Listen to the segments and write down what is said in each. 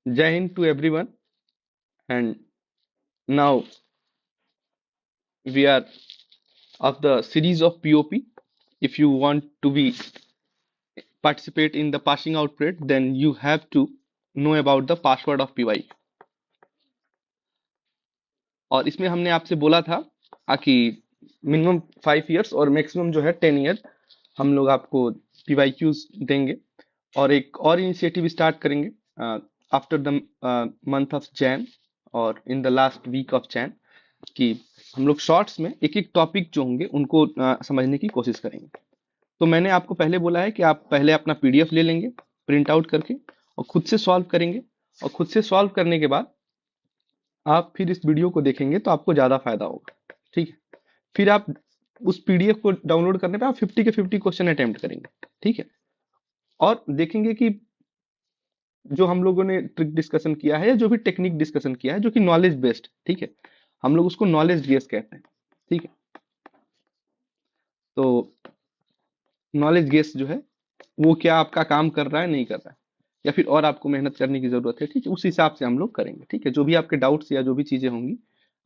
Jai Hind to everyone, and now we are of the series of POP. If you want to be participate in the passing out parade, then you have to know about the password of PY. और इसमें हमने आपसे बोला था कि minimum 5 years और maximum जो है 10 ईयर हम लोग आपको PYQs देंगे और एक और इनिशिएटिव स्टार्ट करेंगे after the month of Jain और in the last week of Jain कि हम लोग शॉर्ट्स में एक एक टॉपिक जो होंगे उनको समझने की कोशिश करेंगे। तो मैंने आपको पहले बोला है कि आप पहले अपना PDF ले लेंगे प्रिंट आउट करके और खुद से सॉल्व करेंगे और खुद से सॉल्व करने के बाद आप फिर इस वीडियो को देखेंगे तो आपको ज़्यादा फायदा होगा। ठीक है, फिर आप उस PDF को डाउनलोड करने पे आप 50 के 50 क्वेश्चन अटेम्प्ट करेंगे। ठीक है, और देखेंगे कि जो हम लोगों ने ट्रिक डिस्कशन किया है या जो भी टेक्निक डिस्कशन किया है जो कि नॉलेज बेस्ड, ठीक है, हम लोग उसको नॉलेज बेस्ड कहते हैं। ठीक है, तो नॉलेज गेस जो है वो क्या आपका काम कर रहा है नहीं कर रहा है या फिर और आपको मेहनत करने की जरूरत है। ठीक है, उस हिसाब से हम लोग करेंगे। ठीक है, जो भी आपके डाउट्स या जो भी चीजें होंगी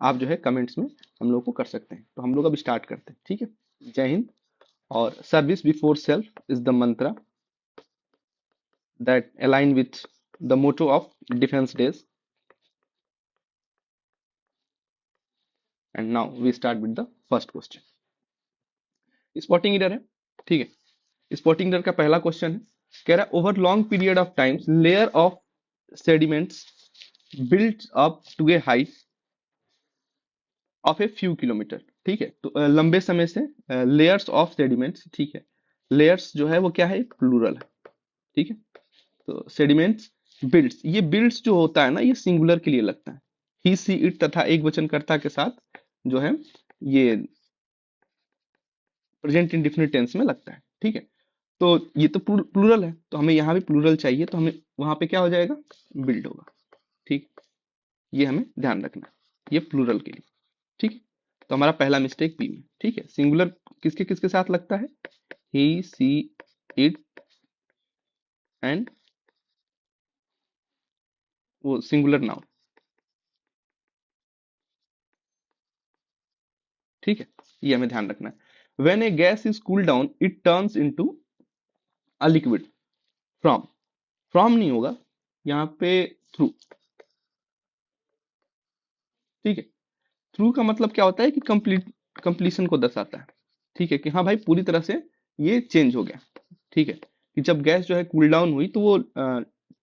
आप जो है कमेंट्स में हम लोग को कर सकते हैं। तो हम लोग अब स्टार्ट करते हैं। ठीक है, जय हिंद। और service before self is the मंत्र that align with the motto of defence days. And now we start with the first question. Spotting error है। ठीक है, स्पॉटिंग एरर का पहला क्वेश्चन है, कह रहा है over long period of times layer of sediments builds up to a height of a few kilometre. ठीक है, तो लंबे समय से लेयर्स ऑफ सेडिमेंट्स। ठीक है, लेयर्स जो है वो क्या है, प्लूरल है। ठीक है, तो सेडिमेंट्स बिल्ड्स, ये बिल्ड्स जो होता है ना ये सिंगुलर के लिए लगता है। ही सी इट तथा एक वचनकर्ता के साथ जो है ये प्रेजेंट इंडेफिनिट टेंस में लगता है। ठीक है, तो ये तो प्लूरल है तो हमें यहाँ भी प्लूरल चाहिए, तो हमें वहां पे क्या हो जाएगा, बिल्ड होगा। ठीक, ये हमें ध्यान रखना है, ये प्लूरल के लिए। ठीक है, तो हमारा पहला मिस्टेक बी में। ठीक है, सिंगुलर किसके किसके साथ लगता है, ही सी इट एंड वो सिंगुलर नाउन। ठीक है, ये हमें ध्यान रखना है। When A gas is cool down it turns into a liquid. From, from नहीं होगा यहाँ पे, थ्रू। ठीक है, थ्रू का मतलब क्या होता है कि कंप्लीशन को दर्शाता है। ठीक है, कि हाँ भाई पूरी तरह से ये चेंज हो गया। ठीक है, कि जब गैस जो है कूल डाउन हुई तो वो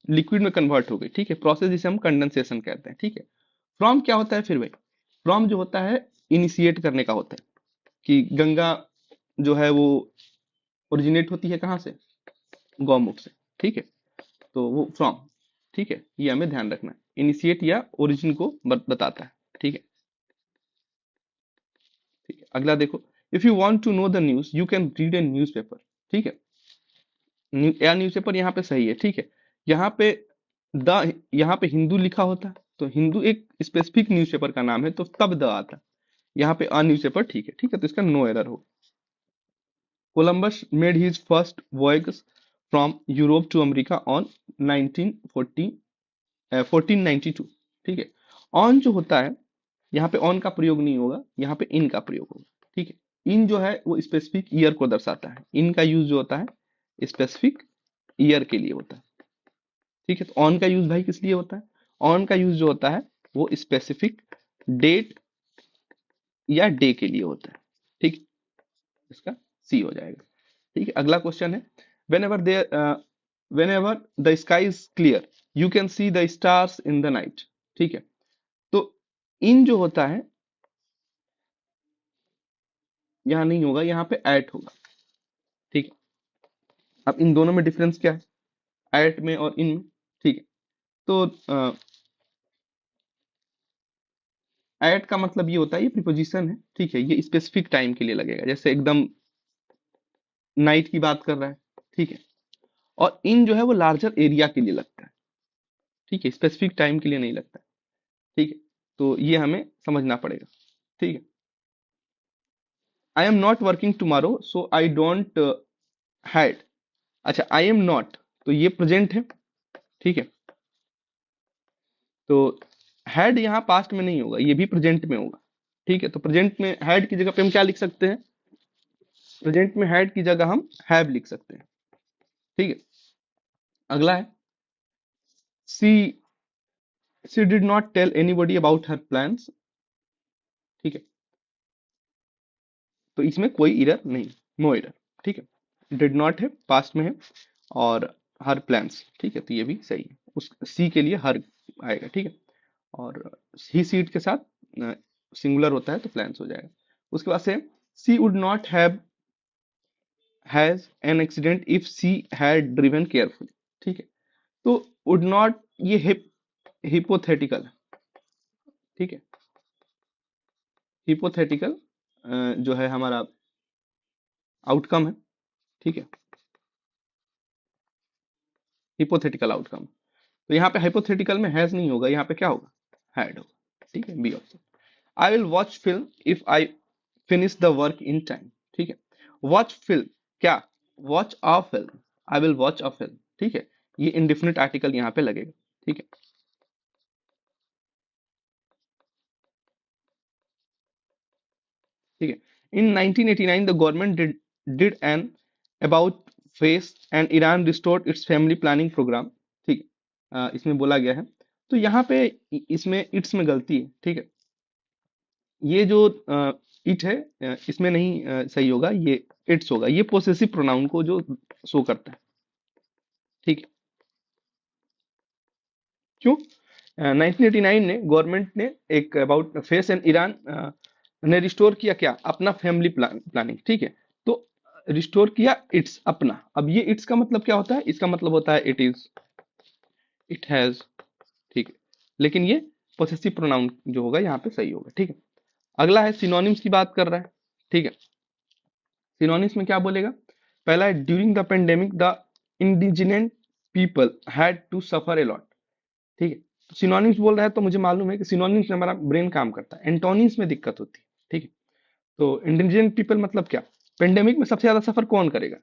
लिक्विड में कन्वर्ट हो गई। ठीक है, प्रोसेस जिसे हम कंडेंसेशन कहते हैं। ठीक है, फ्रॉम क्या होता है फिर भाई, फ्रॉम जो होता है इनिशिएट करने का होता है, कि गंगा जो है वो ओरिजिनेट होती है कहाँ से, गौमुख से। ठीक है, तो वो फ्रॉम। ठीक है, ये हमें ध्यान रखना है, इनिशिएट या ओरिजिन को बताता है। ठीक है, ठीक है, अगला देखो, if you want to know the news you can read a newspaper. ठीक है, या न्यूज़पेपर यहाँ पे सही है। ठीक है, यहाँ पे द, यहाँ पे हिंदू लिखा होता है तो हिंदू एक स्पेसिफिक न्यूज़पेपर का नाम है तो तब द आता है। यहाँ पे अ न्यूज़पेपर। ठीक है, ठीक है, तो इसका नो एरर हो। Columbus made his first voyage from Europe to America on 1940 1492। ठीक है, ऑन जो होता है यहाँ पे ऑन का प्रयोग नहीं होगा, यहाँ पे इन का प्रयोग होगा। ठीक है, इन जो है वो स्पेसिफिक ईयर को दर्शाता है, इन का यूज जो होता है स्पेसिफिक ईयर के लिए होता है। ठीक है, तो ऑन का यूज भाई किस लिए होता है, ऑन का यूज जो होता है वो स्पेसिफिक डेट या डे के लिए होता है। ठीक, इसका सी हो जाएगा। ठीक है, अगला क्वेश्चन है, whenever there whenever the sky is clear you can see the stars in the night। ठीक है, तो इन जो होता है यहाँ नहीं होगा, यहाँ पे एट होगा। ठीक है, अब इन दोनों में डिफरेंस क्या है, एट में और इन में। ठीक है, तो एट का मतलब ये होता है, ये प्रीपोजिशन है। ठीक है, ये स्पेसिफिक टाइम के लिए लगेगा, जैसे एकदम नाइट की बात कर रहा है। ठीक है, और इन जो है वो लार्जर एरिया के लिए लगता है। ठीक है, स्पेसिफिक टाइम के लिए नहीं लगता है। ठीक है, तो ये हमें समझना पड़ेगा। ठीक है, I am not working tomorrow so I don't had. अच्छा, आई एम नॉट तो ये प्रेजेंट है। ठीक है, तो हैड यहाँ पास्ट में नहीं होगा, ये भी प्रेजेंट में होगा। ठीक है, तो प्रेजेंट में हैड की जगह पे हम क्या लिख सकते हैं? प्रेजेंट में हैड की जगह हम हैव लिख सकते हैं। ठीक है, अगला है सी सी did not tell anybody about her plans. ठीक है, तो इसमें कोई इरर नहीं, नो इरर। ठीक है, डिड नॉट है, पास्ट में है, और हर प्लान्स। ठीक है, तो ये भी सही है, उस सी के लिए हर आएगा। ठीक है, और ही सीट के साथ सिंगुलर होता है तो प्लान्स हो जाएगा। उसके बाद से सी would not have has an accident if she had driven carefully. ठीक है, तो वुड नॉट ये हिपोथेटिकल है। ठीक है, हिपोथेटिकल जो है हमारा आउटकम है। ठीक है, हिपोथेटिकल आउटकम। तो यहाँ पे हाइपोथेटिकल में हैज नहीं होगा, यहाँ पे क्या होगा? हैड होगा। ठीक है, B option. I will watch film if I finish the work in time. ठीक है, वॉच फिल्म, क्या? Watch a film, I will watch a film. ठीक है, ये इंडिफिनिट आर्टिकल यहाँ पे लगेगा। ठीक है, ठीक है। In 1989 the government did an about face and Iran restored its family planning programme. ठीक है, इसमें बोला गया है। तो यहाँ पे इसमें इट्स में गलती है। ठीक है, ये जो इट है इसमें नहीं सही होगा, ये इट्स होगा। ये पोसेसिव प्रोनाउन को जो शो करता है। ठीक है, क्यों? 1989 ने गवर्नमेंट ने एक अबाउट फेस एंड ईरान ने रिस्टोर किया क्या? अपना फैमिली प्लानिंग। ठीक है, तो रिस्टोर किया इट्स अपना। अब ये इट्स का मतलब क्या होता है? इसका मतलब होता है इट इज, इट हैज। ठीक है, लेकिन ये पोसेसिव प्रोनाउन जो होगा यहाँ पे सही होगा। ठीक है, अगला है सिनोनिम्स की बात कर रहा है। ठीक है, सिनोनिम्स में क्या बोलेगा? पहला है during the pandemic the इंडिजिनेंट people had to suffer a lot. ठीक है, तो सिनोनिम्स बोल रहा है तो मुझे मालूम है कि सिनोनिम्स में हमारा ब्रेन काम करता है, एंटोनिम्स में दिक्कत होती है। ठीक है, तो इंडिजिनेंट पीपल मतलब क्या? पेंडेमिक में सबसे ज्यादा सफर कौन करेगा?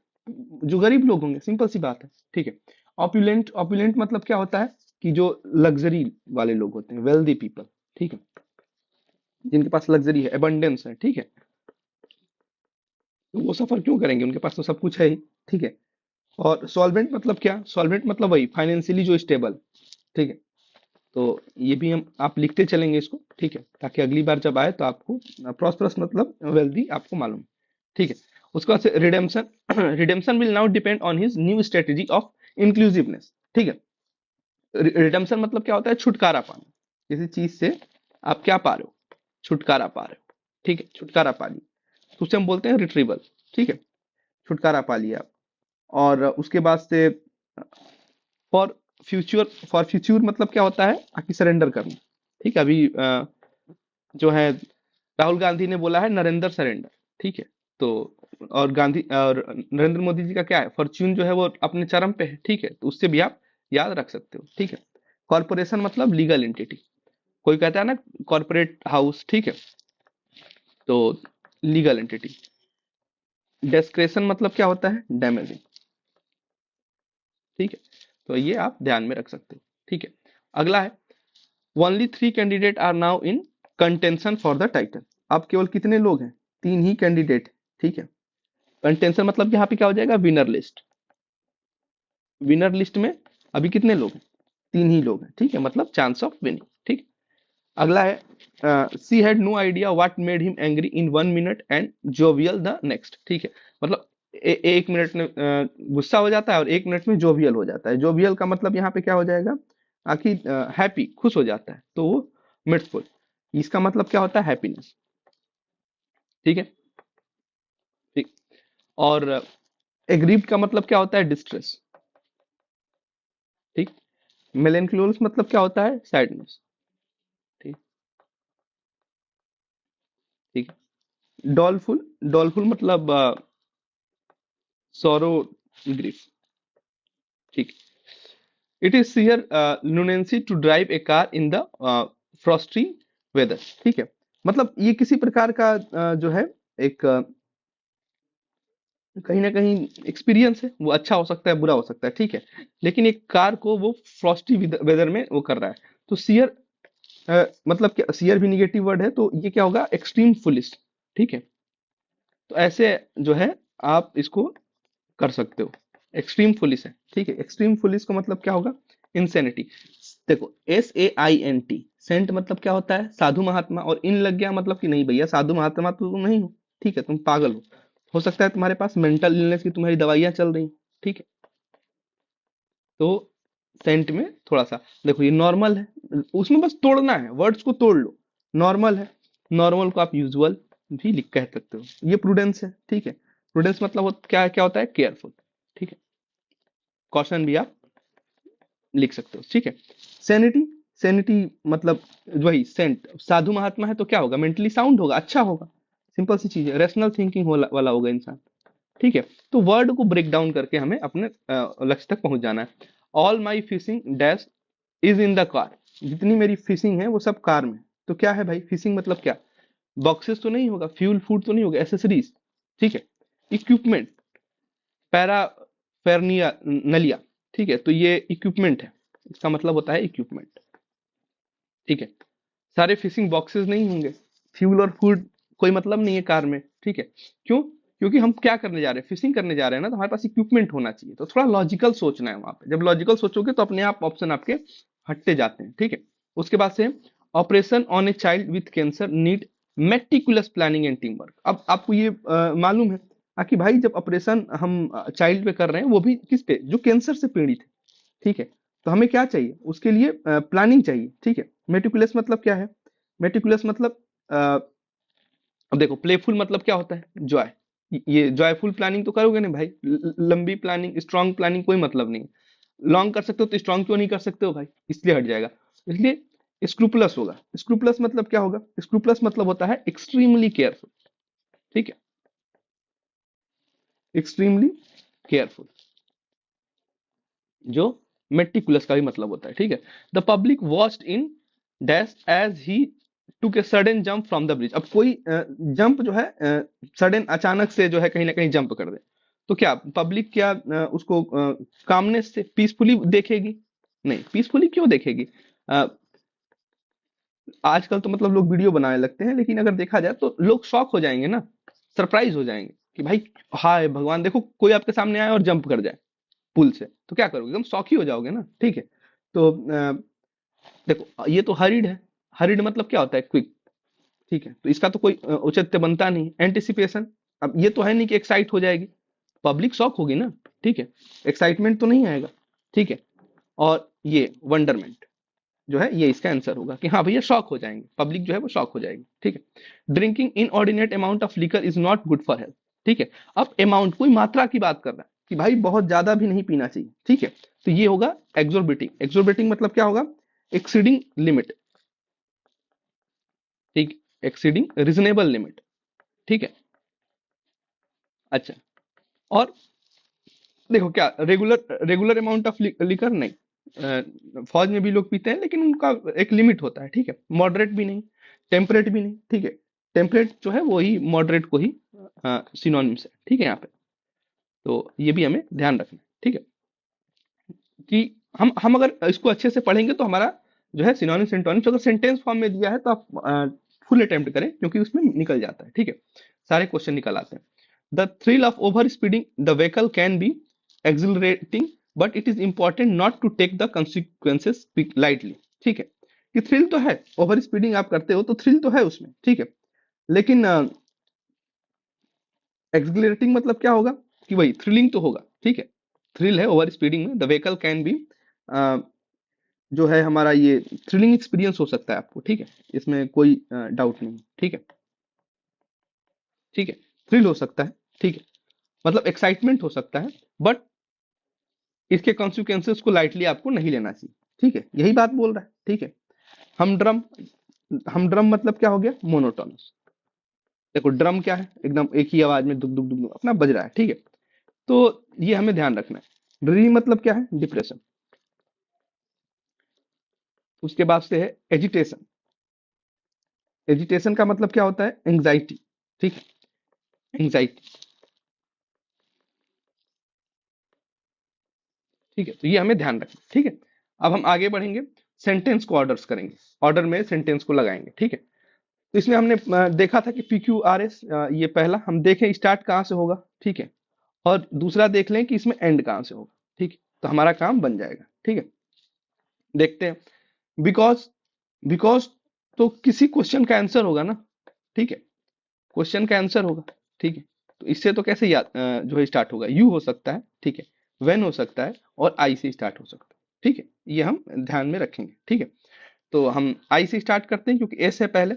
जो गरीब लोग होंगे, सिंपल सी बात है। ठीक है, ऑपुलेंट, ऑपुलेंट मतलब क्या होता है? कि जो लग्जरी वाले लोग होते हैं, वेल्दी पीपल। ठीक है, जिनके पास लग्जरी है, एबंडेंस है। ठीक है, तो वो सफर क्यों करेंगे? उनके पास तो सब कुछ है ही। ठीक है, और सॉल्वेंट मतलब क्या? सॉल्वेंट मतलब वही फाइनेंशियली जो स्टेबल। ठीक है, तो ये भी हम आप लिखते चलेंगे इसको। ठीक है, ताकि अगली बार जब आए तो आपको प्रॉस्परस मतलब वेल्दी आपको मालूम। ठीक है, उसके बाद से redemption redemption will now depend on his new strategy of inclusiveness. ठीक है, रिडेम्पशन मतलब क्या होता है? छुटकारा पाना, किसी चीज से आप क्या पा रहे हो? छुटकारा पा रहे हो। ठीक है, छुटकारा पा लिया तो उसे हम बोलते हैं रिट्रीवल। ठीक है, छुटकारा पा लिया आप। और उसके बाद से फॉर फॉर फ्यूचर मतलब क्या होता है? आके सरेंडर करना। ठीक है, अभी जो है राहुल गांधी ने बोला है नरेंद्र सरेंडर। ठीक है, तो और गांधी और नरेंद्र मोदी जी का क्या है? फॉर्च्यून जो है वो अपने चरम पे है। ठीक है, तो उससे भी आप याद रख सकते हो। ठीक है, कॉर्पोरेशन मतलब लीगल एंटिटी। कोई कहता है ना कॉर्पोरेट हाउस। ठीक है, तो लीगल एंटिटी। डेस्क्रेशन मतलब क्या होता है? डैमेजिंग। ठीक है, तो ये आप ध्यान में रख सकते हो। ठीक है, अगला है only three candidate are now in contention for the title. अब केवल कितने लोग हैं? तीन ही कैंडिडेट। ठीक है, कंटेंशन मतलब यहाँ पे क्या हो जाएगा? Winner list. विनर लिस्ट में अभी कितने लोग हैं? तीन ही लोग हैं। ठीक है, मतलब चांस ऑफ विनिंग। ठीक, अगला है she had no idea what made him angry in 1 minute and jovial the next. ठीक है, मतलब एक मिनट में गुस्सा हो जाता है और 1 मिनट में जोवियल हो जाता है। जोवियल का मतलब यहाँ पे क्या हो जाएगा? आखिर हैप्पी, खुश हो जाता है, तो वो मिर्थफुल। इसका मतलब क्या होता है? हैप्पीनेस। ठीक है, ठीक, और एग्रीव्ड का मतलब क्या होता है? डिस्ट्रेस। ठीक, मेलेंक्लोल्स मतलब क्या होता है? सैडनेस। ठीक, ठीक, डॉलफुल, डॉलफुल मतलब सॉरो, ग्रीफ। ठीक, it is share लुनेंसी to drive A car in the Frosty weather. ठीक है, मतलब ये किसी प्रकार का जो है एक कहीं ना कहीं एक्सपीरियंस है। वो अच्छा हो सकता है, बुरा हो सकता है। ठीक है, लेकिन एक कार को वो फ्रॉस्टी वेदर में वो कर रहा है। तो सियर मतलब क्या, सियर भी निगेटिव वर्ड है, तो ये क्या होगा, एक्सट्रीम फुलिश। ठीक है, तो ऐसे जो है आप इसको कर सकते हो। एक्सट्रीम फुलिश है, ठीक है। एक्सट्रीम फुलिश का मतलब क्या होगा, इंसेनिटी। देखो SAINT, सेंट मतलब क्या होता है, साधु महात्मा, और इन लग गया मतलब कि नहीं भैया साधु महात्मा तो तुम नहीं हो, ठीक है, तुम पागल हो सकता है तुम्हारे पास मेंटल इलनेस की तुम्हारी दवाइयां चल रही, ठीक है। तो सेंट में थोड़ा सा देखो, ये नॉर्मल है, उसमें बस तोड़ना है, वर्ड्स को तोड़ लो। नॉर्मल है, नॉर्मल को आप यूजुअल भी लिख कह सकते हो। ये प्रूडेंस है, ठीक है। प्रूडेंस मतलब क्या क्या होता है, केयरफुल, ठीक है। कॉशन भी आप लिख सकते हो, ठीक है। सैनिटी, सैनिटी मतलब वही सेंट, साधु महात्मा है तो क्या होगा, मेंटली साउंड होगा, अच्छा होगा, सिंपल सी चीज है, रेशनल थिंकिंग वाला होगा इंसान, ठीक है। तो वर्ड को ब्रेक डाउन करके हमें अपने लक्ष्य तक पहुंच जाना है। All my fishing dash is in the car, जितनी मेरी फिशिंग है वो सब कार में। तो क्या है भाई, फिशिंग मतलब क्या, बॉक्सेस तो नहीं होगा, फ्यूल फूड तो नहीं होगा, एसेसरीज, ठीक है। इक्विपमेंट, पैरा फेरनिया नलिया, ठीक है, तो ये इक्विपमेंट है, इसका मतलब होता है इक्विपमेंट, ठीक है। सारे फिशिंग बॉक्सेस नहीं होंगे, फ्यूल और फूड कोई मतलब नहीं है कार में, ठीक है। क्यों, क्योंकि हम क्या करने जा रहे हैं, फिशिंग करने जा रहे हैं ना, तो हमारे पास इक्विपमेंट होना चाहिए। तो थोड़ा लॉजिकल सोचना है वहां पे, जब लॉजिकल सोचोगे तो अपने आप ऑप्शन आपके हटते जाते हैं, ठीक है। उसके बाद से operation on a child with cancer need meticulous planning and team work. अब आपको ये मालूम है कि भाई जब ऑपरेशन हम चाइल्ड पे कर रहे हैं, वो भी किस पे, जो कैंसर से पीड़ित है, ठीक है। तो हमें क्या चाहिए उसके लिए, प्लानिंग चाहिए, ठीक है। मेटिकुलस मतलब क्या है, मेटिकुलस मतलब अब देखो, प्लेफुल मतलब क्या होता है, जॉय, ये जॉयफुल प्लानिंग तो करोगे ना भाई, लंबी प्लानिंग, स्ट्रांग प्लानिंग कोई मतलब नहीं। लॉन्ग कर सकते हो तो स्ट्रांग क्यों नहीं कर सकते हो भाई, इसलिए हट जाएगा। इसलिए स्क्रूपलस होगा। स्क्रूपलस मतलब क्या होगा, स्क्रूपलस मतलब होता है एक्सट्रीमली केयरफुल, ठीक है, एक्सट्रीमली केयरफुल, जो मेटिकुलस का भी मतलब होता है, ठीक है। The public watched in dash as he took a sudden jump from the bridge. अब कोई जंप जो है सडन, अचानक से जो है कहीं ना कहीं जंप कर दे, तो क्या पब्लिक क्या उसको कामनेस से, पीसफुली देखेगी, नहीं, पीसफुली क्यों देखेगी। अ, आजकल तो मतलब लोग वीडियो बनाने लगते हैं, लेकिन अगर देखा जाए तो लोग शॉक हो जाएंगे ना, सरप्राइज हो जाएंगे कि भाई हाय भगवान, देखो कोई आपके सामने आए और जंप कर जाए पुल से, तो क्या करोगे, एकदम शॉक ही हो जाओगे ना, ठीक है। तो देखो ये तो हरिड है, हरिड मतलब क्या होता है, क्विक, ठीक है। तो इसका तो कोई औचित्य बनता नहीं। एंटिसिपेशन, अब ये तो है नहीं कि एक्साइट हो जाएगी, पब्लिक शॉक होगी ना, ठीक है, एक्साइटमेंट तो नहीं आएगा, ठीक है। और ये वंडरमेंट जो है, ये इसका आंसर होगा कि हाँ भैया शॉक हो जाएंगे, पब्लिक जो है वो शॉक हो जाएगी, ठीक है। Drinking inordinate amount of liquor is not good for health, ठीक है। अब अमाउंट, कोई मात्रा की बात कर रहा है कि भाई बहुत ज्यादा भी नहीं पीना चाहिए, ठीक है। तो ये होगा एक्सोर्बिटिंग। एक्सोर्बिटिंग मतलब क्या होगा, एक्सीडिंग लिमिट, ठीक, एक्सीडिंग रीजनेबल लिमिट, ठीक है। अच्छा, और देखो क्या, regular regular amount of liquor नहीं, फौज में भी लोग पीते हैं, लेकिन उनका एक लिमिट होता है, ठीक है। मॉडरेट भी नहीं, टेम्परेट भी नहीं, ठीक है। टेम्परेट जो है वो ही मॉडरेट को ही सिनोनिम्स है, ठीक है यहाँ पे। तो ये भी हमें ध्यान रखना है, ठीक है, कि हम अगर इसको अच्छे से पढ़ेंगे तो हमारा जो है सिनोनिम सिंटोनिम्स अगर सेंटेंस फॉर्म में दिया है तो आप फुल अटेम्प्ट करें, क्योंकि उसमें निकल जाता है, ठीक है, सारे क्वेश्चन निकल आते हैं। The thrill of over speeding the vehicle can be accelerating, but it is important not to take the consequences lightly, ठीक है। कि थ्रिल तो है, ओवर स्पीडिंग आप करते हो तो थ्रिल तो है उसमें, ठीक है, लेकिन एक्सिलरेटिंग मतलब क्या होगा, कि वही थ्रिलिंग तो होगा, ठीक है। थ्रिल है ओवर स्पीडिंग में, द व्हीकल कैन बी जो है हमारा ये थ्रिलिंग एक्सपीरियंस हो सकता है आपको, ठीक है, इसमें कोई डाउट नहीं, ठीक है, ठीक है। थ्रिल हो सकता है, ठीक है, मतलब एक्साइटमेंट हो सकता है, बट इसके कॉन्सिक्वेंसेस को लाइटली आपको नहीं लेना चाहिए, ठीक है, यही बात बोल रहा है, ठीक है। हम ड्रम, हम ड्रम मतलब क्या हो गया, मोनोटोनस। देखो ड्रम क्या है, एकदम एक ही आवाज में दुक दुक दुक दुक अपना बज रहा है, ठीक है। तो ये हमें ध्यान रखना है। ड्री मतलब क्या है, डिप्रेशन। उसके बाद से है एजिटेशन। एजिटेशन का मतलब क्या होता है, एंग्जाइटी, ठीक है, एंग्जाइटी, ठीक है। तो ये हमें ध्यान रखना, ठीक है। अब हम आगे बढ़ेंगे। सेंटेंस को ऑर्डर्स करेंगे, ऑर्डर में सेंटेंस को लगाएंगे, ठीक है। तो इसमें हमने देखा था कि पी क्यू आर एस, ये पहला हम देखें स्टार्ट कहाँ से होगा, ठीक है, और दूसरा देख लें कि इसमें एंड कहाँ से होगा, ठीक है, तो हमारा काम बन जाएगा, ठीक है। देखते हैं, बिकॉज, बिकॉज तो किसी क्वेश्चन का आंसर होगा ना, ठीक है, क्वेश्चन का आंसर होगा, ठीक है। तो इससे तो कैसे याद जो है स्टार्ट होगा, यू हो सकता है, ठीक है, व्हेन हो सकता है, और आई से स्टार्ट हो सकता है, ठीक है, ये हम ध्यान में रखेंगे, ठीक है। तो हम आई से स्टार्ट करते हैं क्योंकि एस है पहले।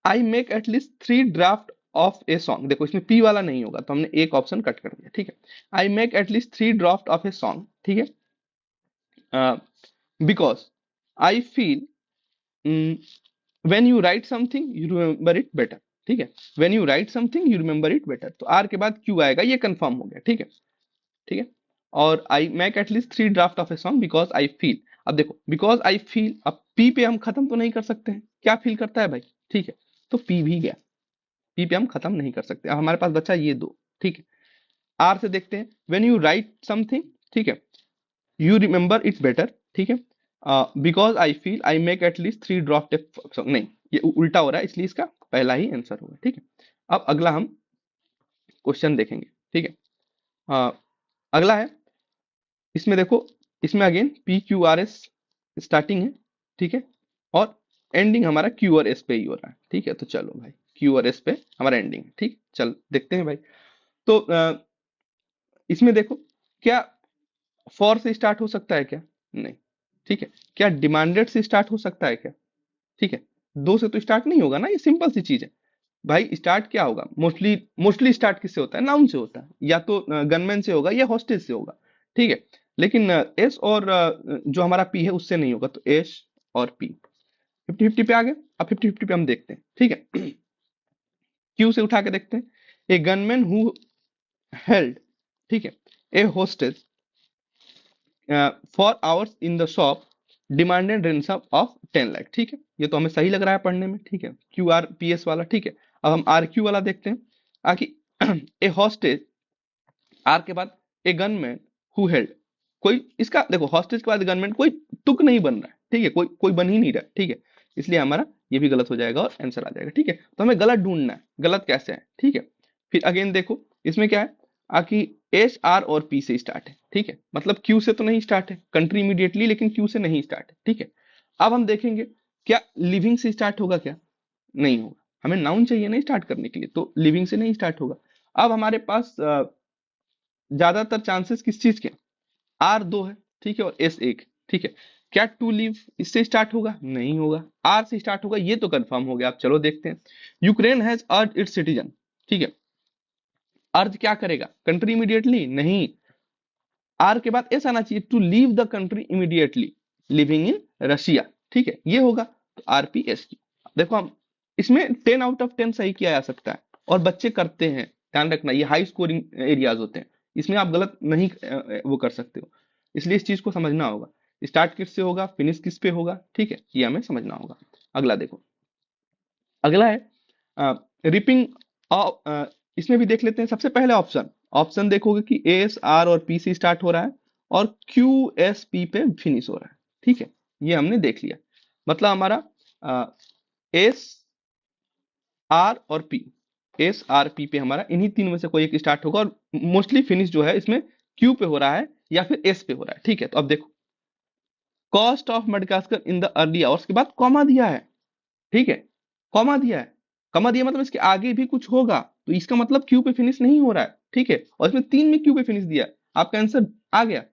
I make at least 3 draft of a song, देखो इसमें पी वाला नहीं होगा तो हमने एक ऑप्शन कट कर दिया, ठीक है। I make at least 3 draft of a song, ठीक है, because I feel when you right something you remember it better, ठीक है, when you right something you remember it better, तो आर के बाद क्यू आएगा, ये कंफर्म हो गया, ठीक है, ठीक है। और I make at least 3 draft of a song because I feel, अब देखो बिकॉज आई फील, अब पी पे हम खत्म तो नहीं कर सकते हैं, क्या फील करता है भाई, ठीक है, तो पी भी गया, पी पे हम खत्म नहीं कर सकते, अब हमारे पास बचा ये दो, ठीक है। आर से देखते हैं, व्हेन यू राइट समथिंग, ठीक है, यू रिमेंबर इट बेटर, ठीक है, because I feel I make at least 3 draft, नहीं ये उल्टा हो रहा है इसलिए इसका पहला ही आंसर होगा, ठीक है। अब अगला हम क्वेश्चन देखेंगे, ठीक है। अगला है, इसमें देखो, इसमें again P Q R S starting है, ठीक है, और एंडिंग हमारा क्यू और एस पे ही हो रहा है, ठीक है। तो चलो भाई क्यू और एस पे हमारा एंडिंग है, ठीक, चल देखते हैं भाई। तो इसमें देखो, क्या फॉर से स्टार्ट हो सकता है क्या, नहीं, ठीक है। क्या डिमांडेड से स्टार्ट हो सकता है क्या, ठीक है, दो से तो स्टार्ट नहीं होगा ना, ये सिंपल सी चीज है भाई। स्टार्ट क्या होगा, मोस्टली मोस्टली स्टार्ट किससे होता है, नाउन से होता है, या तो गनमैन से होगा या हॉस्टेज से होगा, ठीक है। लेकिन एस और जो हमारा पी है उससे नहीं होगा, तो एस और पी 50-50 पे आ गए। अब 50-50 पे हम देखते हैं, ठीक है। क्यू से उठा के देखते हैं, ए गनमैन हु हेल्ड, ठीक है, ए hostage for hours in the shop demanded रेंसम of 10 lakh, ठीक है, ये तो हमें सही लग रहा है पढ़ने में, ठीक है, क्यू आर पी एस वाला, ठीक है। अब हम आर क्यू वाला देखते हैं, आकि ए हॉस्टेज, आर के बाद ए गनमैन हु हेल्ड, कोई इसका देखो हॉस्टेज के बाद गनमैन, कोई तुक नहीं बन रहा है, ठीक है, कोई कोई बन ही नहीं रहा, ठीक है, इसलिए हमारा ये भी गलत हो जाएगा और आंसर आ जाएगा, ठीक है। तो हमें गलत ढूंढना है, गलत कैसे है, ठीक है। फिर अगेन देखो, इसमें क्या है, आकि एस आर और पी से स्टार्ट है, ठीक है, मतलब क्यू से तो नहीं स्टार्ट है, कंट्री इमीडिएटली, लेकिन क्यू से नहीं स्टार्ट है, ठीक है। अब हम देखेंगे क्या लिविंग से स्टार्ट होगा क्या, नहीं होगा, हमें नाउन चाहिए नहीं स्टार्ट करने के लिए, तो लिविंग से नहीं स्टार्ट होगा। अब हमारे पास ज्यादातर चांसेस किस चीज के, आर दो है, ठीक है, और एस एक, ठीक है। क्या टू लिव इससे स्टार्ट होगा, नहीं होगा, आर से स्टार्ट होगा, ये तो कंफर्म हो गया। आप चलो देखते हैं, यूक्रेन हैज अर्ज इट्स सिटीजन, ठीक है, अर्ज क्या करेगा, कंट्री इमीडिएटली, नहीं, आर के बाद एस आना चाहिए, to leave the country immediately, living in Russia, ठीक है, ये होगा, तो आरपीएस की। देखो हम इसमें 10 आउट ऑफ 10 सही किया जा सकता है, और बच्चे करते हैं, ध्यान रखना ये हाई स्कोरिंग एरियाज होते हैं, इसमें आप गलत नहीं वो कर सकते हो, इसलिए इस चीज को समझना होगा, स्टार्ट किस से होगा, फिनिश किस पे होगा, ठीक है, ये हमें समझना होगा। अगला देखो, अगला है रिपिंग, इसमें भी देख लेते हैं, सबसे पहले ऑप्शन, ऑप्शन देखोगे कि एस आर और पी से स्टार्ट हो रहा है, और क्यू एस पी पे फिनिश हो रहा है, ठीक है, ये हमने देख लिया, मतलब हमारा एस आर और पी, एस आर पी पे हमारा इन्हीं तीन में से कोई एक स्टार्ट होगा, और मोस्टली फिनिश जो है इसमें क्यू पे हो रहा है या फिर एस पे हो रहा है, ठीक है। तो अब देखो, cost of Madagascar in the early hours के बाद कॉमा दिया है, ठीक है, कॉमा दिया है, कॉमा दिया मतलब इसके आगे भी कुछ होगा, तो इसका मतलब क्यू पे फिनिश नहीं हो रहा है, ठीक है, और इसमें तीन में क्यू पे फिनिश दिया है, आपका आंसर आ गया,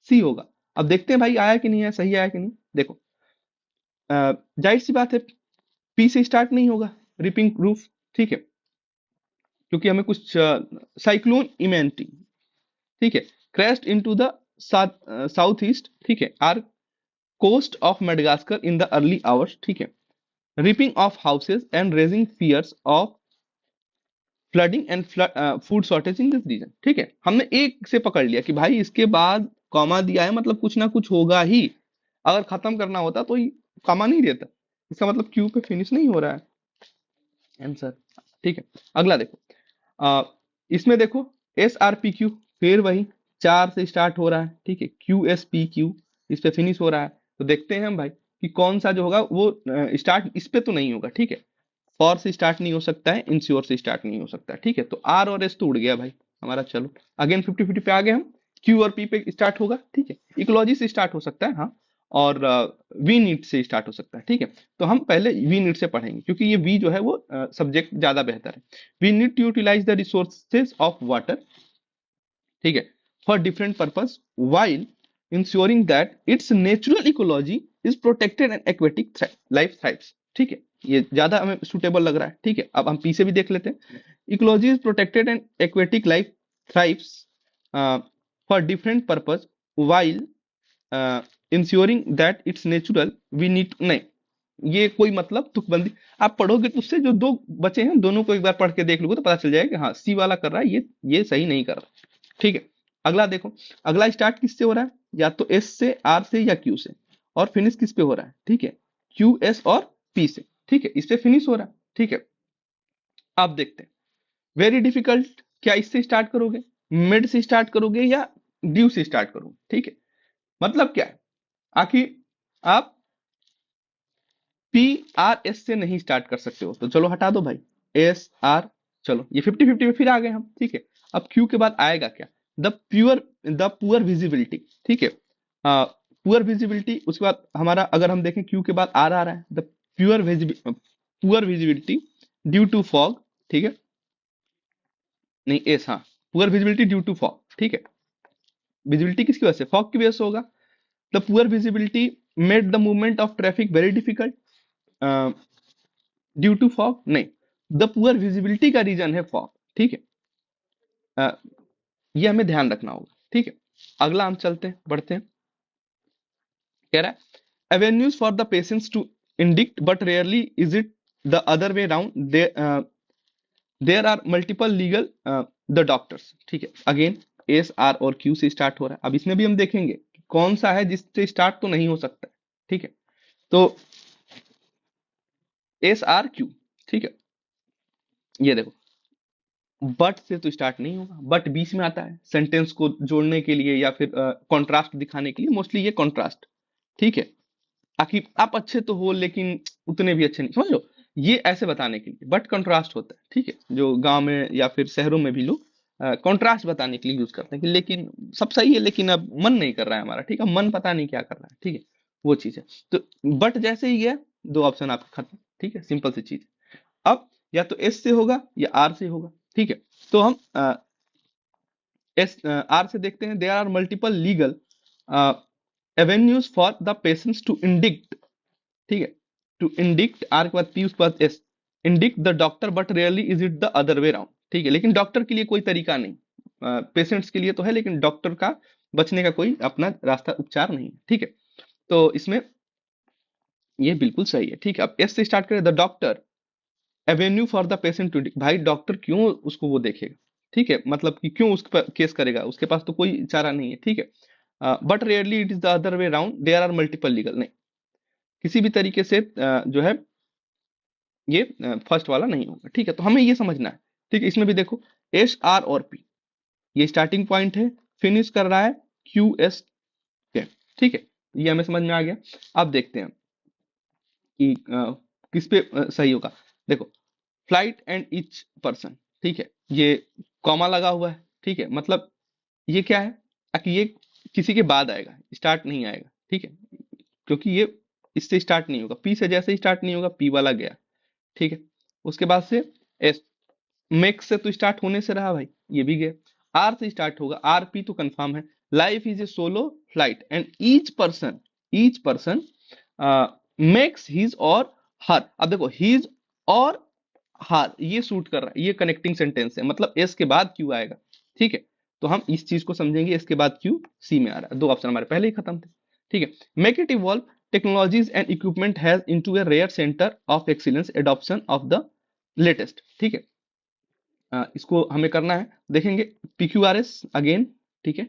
सी होगा। अब देखते हैं भाई आया कि नहीं आया, सही आया कि नहीं, देखो जाहिर सी बात है पी से स्टार्ट नहीं होगा, रिपिंग रूफ, ठीक है, क्योंकि हमें कुछ साइक्लोन इमेंटी, ठीक है, crashed into the south east, ठीक है, or coast of Madagascar in the early hours, ठीक है, ripping of houses and raising fears of flooding and food shortage in this region, ठीक है, हमने एक से पकड़ लिया कि भाई इसके बाद कॉमा दिया है मतलब कुछ ना कुछ होगा ही, अगर खत्म करना होता तो ये कॉमा नहीं देता, इसका मतलब क्यू पे फिनिश नहीं हो रहा है आंसर, ठीक है। अगला देखो, इसमें देखो एस आर पी क्यू, फिर वही चार से स्टार्ट हो रहा है, ठीक है, क्यू एस पी क्यू, इस पे फिनिश हो रहा है, तो देखते हैं हम भाई कि कौन सा जो होगा वो स्टार्ट इस पे तो नहीं होगा, ठीक है। फॉर से स्टार्ट नहीं हो सकता है, इंश्योर से स्टार्ट नहीं हो सकता है, ठीक है। तो आर और एस तो उड़ गया भाई हमारा। चलो अगेन 50-50 पे आ गए हम। क्यू और पी पे स्टार्ट होगा, ठीक है। इकोलॉजी से स्टार्ट हो सकता है, हाँ। और वी नीड से स्टार्ट हो सकता है, ठीक है। तो हम पहले वी नीड से पढ़ेंगे क्योंकि ये वी जो है वो सब्जेक्ट ज्यादा बेहतर है। We need to utilise the resources of water, ठीक है, for different purpose while ensuring that its natural ecology is protected and aquatic life thrives, ठीक है। ये ज्यादा हमें सुटेबल लग रहा है, ठीक है। अब हम पी से भी देख लेते हैं। Ecology is protected and aquatic life thrives for different purpose while ensuring that its natural we need, नहीं, ये कोई मतलब तुकबंदी। आप पढ़ोगे तो उससे जो दो बचे हैं दोनों को एक बार पढ़ के देख लोगे तो पता चल जाएगा कि हाँ सी वाला कर रहा है, ये सही नहीं कर रहा, ठीक है। अगला देखो, अगला स्टार्ट किससे हो रहा है, या तो एस से, आर से या क्यू से, और फिनिश किस पे हो रहा है, ठीक है, क्यू एस और पी से, ठीक है। इस पे फिनिश हो रहा है, ठीक है। आप देखते हैं वेरी डिफिकल्ट, क्या इससे स्टार्ट करोगे, मिड से स्टार्ट करोगे या ड्यू से स्टार्ट करोगे, ठीक है। मतलब क्या है, आखिर आप पी आर एस से नहीं स्टार्ट कर सकते हो, तो चलो हटा दो भाई एस आर। चलो ये 50-50 में फिर आ गए हम, ठीक है। अब क्यू के बाद आएगा क्या, द पुअर विजिबिलिटी, ठीक है। पुअर विजिबिलिटी, उसके बाद हमारा अगर हम देखें क्यू के बाद आर आ रहा है, the poor visibility due to fog, ठीक है। नहीं एस, हाँ, poor visibility due to fog, ठीक है। विजिबिलिटी किसकी वजह से, फॉग की वजह से होगा। The poor visibility made the movement of traffic very difficult due to fog, नहीं, द पुअर विजिबिलिटी का रीजन है फॉग, ठीक है। ये हमें ध्यान रखना होगा, ठीक है। अगला हम चलते हैं, बढ़ते हैं। कह रहा है avenues for the patients to indict but rarely is it the other way round, there are multiple legal the doctors, ठीक है। अगेन एस आर और क्यू से स्टार्ट हो रहा है। अब इसमें भी हम देखेंगे कि कौन सा है जिससे स्टार्ट तो नहीं हो सकता है, ठीक है। तो एस आर क्यू, ठीक है। ये देखो बट से तो स्टार्ट नहीं होगा, बट बीच में आता है सेंटेंस को जोड़ने के लिए या फिर कॉन्ट्रास्ट दिखाने के लिए, मोस्टली ये कॉन्ट्रास्ट, ठीक है। ताकि आप अच्छे तो हो लेकिन उतने भी अच्छे नहीं, समझ लो, ये ऐसे बताने के लिए बट कॉन्ट्रास्ट होता है, ठीक है। जो गांव में या फिर शहरों में भी लोग कॉन्ट्रास्ट बताने के लिए यूज करते हैं कि लेकिन सब सही है लेकिन अब मन नहीं कर रहा है हमारा, ठीक है, मन पता नहीं क्या कर रहा है, ठीक है, वो चीज है। तो बट जैसे ही गया, दो ऑप्शन आपके खत्म, ठीक है, सिंपल सी चीज। अब या तो एस से होगा या आर से होगा, ठीक है। तो हम एस आर से देखते हैं, there are multiple legal avenues for the patients to indict, ठीक है, टू इंडिक्ट, आर के बाद पी उसके बाद S, indict the doctor but rarely is it the other way round, ठीक है। लेकिन डॉक्टर के लिए कोई तरीका नहीं, पेशेंट्स के लिए तो है लेकिन डॉक्टर का बचने का कोई अपना रास्ता उपचार नहीं है, ठीक है। तो इसमें ये बिल्कुल सही है, ठीक है। अब एस से स्टार्ट करें, the doctor avenue for the patient to, भाई डॉक्टर क्यों उसको वो देखेगा, ठीक है, मतलब कि क्यों उस पर केस करेगा, उसके पास तो कोई चारा नहीं है, ठीक है। But rarely it is the other way round, there are multiple legal, नहीं, किसी भी तरीके से जो है ये फर्स्ट वाला नहीं होगा, ठीक है। तो हमें ये समझना है, ठीक है। इसमें भी देखो एस आर और पी, ये स्टार्टिंग पॉइंट है, फिनिश कर रहा है क्यू एस के, ठीक है। ये हमें समझ में आ गया। अब देखते हैं कि किस पे सही होगा। देखो फ्लाइट एंड ईच पर्सन, ठीक है, ये कॉमा लगा हुआ है, ठीक है। मतलब ये क्या है कि ये किसी के बाद आएगा, स्टार्ट नहीं आएगा, ठीक है, क्योंकि ये इससे स्टार्ट नहीं होगा, पी से जैसे ही स्टार्ट नहीं होगा, पी वाला गया, ठीक है। उसके बाद से एस, मेक से तो स्टार्ट होने से रहा भाई, ये भी गया। आर से स्टार्ट होगा, आर पी तो कंफर्म है। Life is a solo flight and each person makes his और हर। अब देखो हिज और हर ये सूट कर रहा है, ये कनेक्टिंग सेंटेंस है, मतलब एस के बाद क्यू आएगा, ठीक है। तो हम इस चीज को समझेंगे, इसके बाद क्यू सी में आ रहा है, दो ऑप्शन हमारे पहले ही खत्म थे, ठीक है। Make it evolve technologies and equipment has into a rare centre of excellence adoption of the latest, ठीक है। इसको हमें करना है, देखेंगे पीक्यूआरएस अगेन, ठीक है,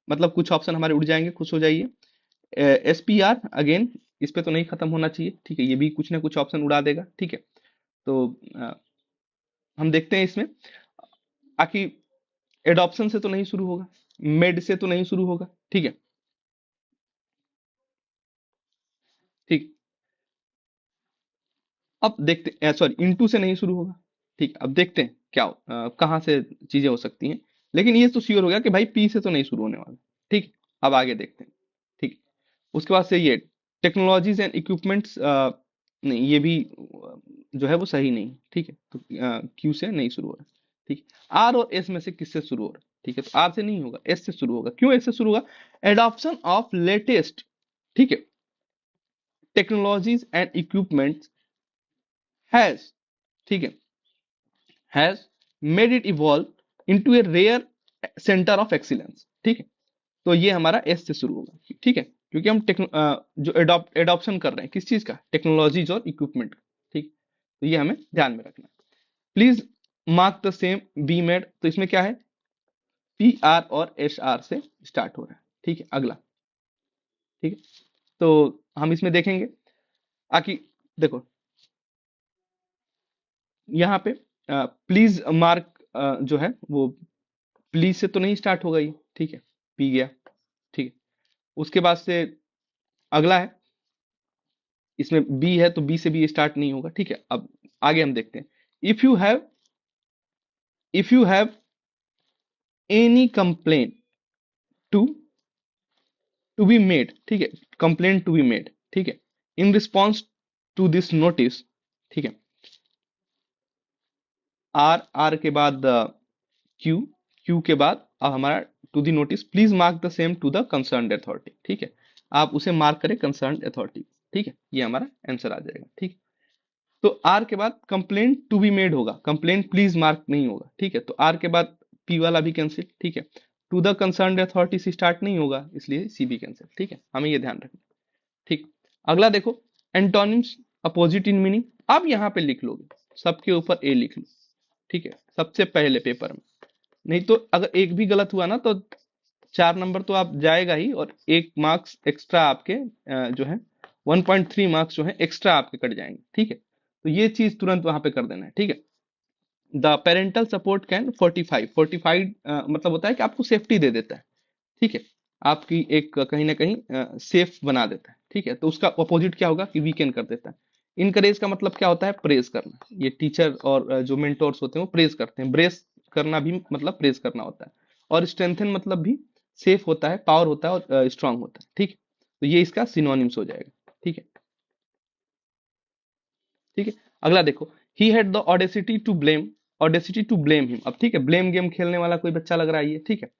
मतलब कुछ ऑप्शन हमारे उड़ जाएंगे, खुश हो जाइए। एसपीआर अगेन, इस पे तो नहीं खत्म होना चाहिए, ठीक है, ये भी कुछ ना कुछ ऑप्शन उड़ा देगा, ठीक है। तो हम देखते हैं इसमें आखिर एडॉप्शन से तो नहीं शुरू होगा, मेड से तो नहीं शुरू होगा, ठीक है, ठीक। अब देखते हैं, सॉरी इनटू से नहीं शुरू होगा। ठीक, अब देखते हैं क्या कहाँ से चीजें हो सकती हैं। लेकिन ये तो श्योर हो गया कि भाई पी से तो नहीं शुरू होने वाला। ठीक, अब आगे देखते हैं। ठीक, उसके बाद से ये टेक्नोलॉजीज एंड इक्विपमेंट्स, नहीं ये भी जो है वो सही नहीं। ठीक है, तो क्यू से नहीं शुरू हो रहा। ठीक, आर और एस में से किससे शुरू हो रहा है? ठीक है, तो आर से नहीं होगा, एस से शुरू होगा। क्यों एस से शुरू होगा? एडॉप्शन ऑफ लेटेस्ट, ठीक है, टेक्नोलॉजीज एंड इक्विपमेंट्स हैज, ठीक है, has made it evolve into a rare centre of excellence. ठीक है, तो ये हमारा एस से शुरू होगा। ठीक है, क्योंकि हम जो एडॉप्शन कर रहे हैं किस चीज का? टेक्नोलॉजीज और इक्विपमेंट। ठीक, तो ये हमें ध्यान में रखना है। Please mark the same be made, तो इसमें क्या है? पी आर और एस आर से स्टार्ट हो रहा है। ठीक है, अगला। ठीक है, तो हम इसमें देखेंगे आकि देखो यहाँ पे प्लीज मार्क जो है वो प्लीज से तो नहीं स्टार्ट होगा ये। ठीक है, पी गया। ठीक है, उसके बाद से अगला है, इसमें बी है तो बी से भी स्टार्ट नहीं होगा। ठीक है, अब आगे हम देखते हैं। If you have if you have any complain to to be made, ठीक है, कंप्लेन टू बी मेड, ठीक है, in response to this notice. ठीक है, आर, आर के बाद क्यू, क्यू के बाद अब हमारा to the notice, please mark the same to the concern authority. ठीक है, आप उसे मार्क करें कंसर्न अथॉरिटी। ठीक है, ये हमारा आंसर आ जाएगा। ठीक, तो आर के बाद कंप्लेंट टू बी मेड होगा, कंप्लेंट प्लीज मार्क नहीं होगा। ठीक है, तो आर के बाद पी वाला भी कैंसिल। ठीक है, टू द कंसर्न अथॉरिटी से स्टार्ट नहीं होगा, इसलिए सी भी कैंसिल। ठीक है, हमें ये ध्यान रखना। ठीक, अगला देखो, एंटोनिम्स अपोजिट इन मीनिंग। अब यहाँ पे लिख लोगे, सबके ऊपर ए लिख लो। ठीक है, सबसे पहले पेपर में, नहीं तो अगर एक भी गलत हुआ ना तो 4 नंबर तो आप जाएगा ही, और 1 मार्क्स एक्स्ट्रा आपके जो है 1.3 मार्क्स जो है एक्स्ट्रा आपके कट जाएंगे। ठीक है, तो ये चीज तुरंत वहां पे कर देना है। ठीक है, the parental support can fortified मतलब होता है कि आपको सेफ्टी दे देता है। ठीक है, आपकी एक कहीं ना कहीं सेफ बना देता है। ठीक है, तो उसका अपोजिट क्या होगा कि वीकेंड कर देता है। इनकरेज का मतलब क्या होता है? प्रेज करना। ये टीचर और जो मेंटोर्स होते हैं वो प्रेज करते हैं। ब्रेस करना भी मतलब प्रेज करना होता है। और स्ट्रेंथन मतलब भी सेफ होता है, पावर होता है और स्ट्रांग होता है। ठीक है, तो ये इसका सिनोनिम्स हो जाएगा। ठीक है, ठीक है, अगला देखो, he had the audacity to blame him. अब ठीक है, ब्लेम गेम खेलने वाला कोई बच्चा लग रहा है ये। ठीक है,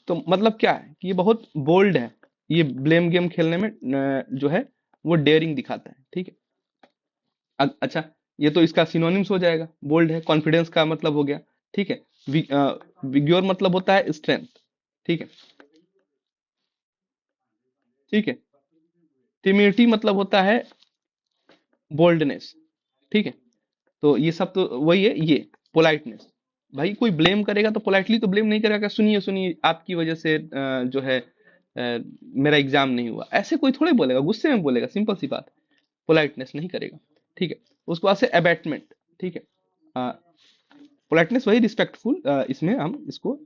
तो मतलब क्या है कि ये बहुत बोल्ड है। ये ब्लेम गेम खेलने में जो है वो डेयरिंग दिखाता है। ठीक है, अच्छा, ये तो इसका सिनोनिम्स हो जाएगा। बोल्ड है, कॉन्फिडेंस का मतलब हो गया। ठीक है, विग्योर मतलब होता है स्ट्रेंथ। ठीक है, ठीक है, टिमिडिटी मतलब होता है बोल्डनेस। ठीक है, तो ये सब तो वही है। ये पोलाइटनेस, भाई कोई ब्लेम करेगा तो पोलाइटली तो ब्लेम नहीं करेगा, सुनिए सुनिए आपकी वजह से जो है मेरा एग्जाम नहीं हुआ, ऐसे कोई थोड़े बोलेगा, गुस्से में बोलेगा, सिंपल सी बात। पोलाइटनेस नहीं करेगा। ठीक है, उसके बाद से अबैटमेंट। ठीक है, पोलाइटनेस वही रिस्पेक्टफुल, इसमें हम इसको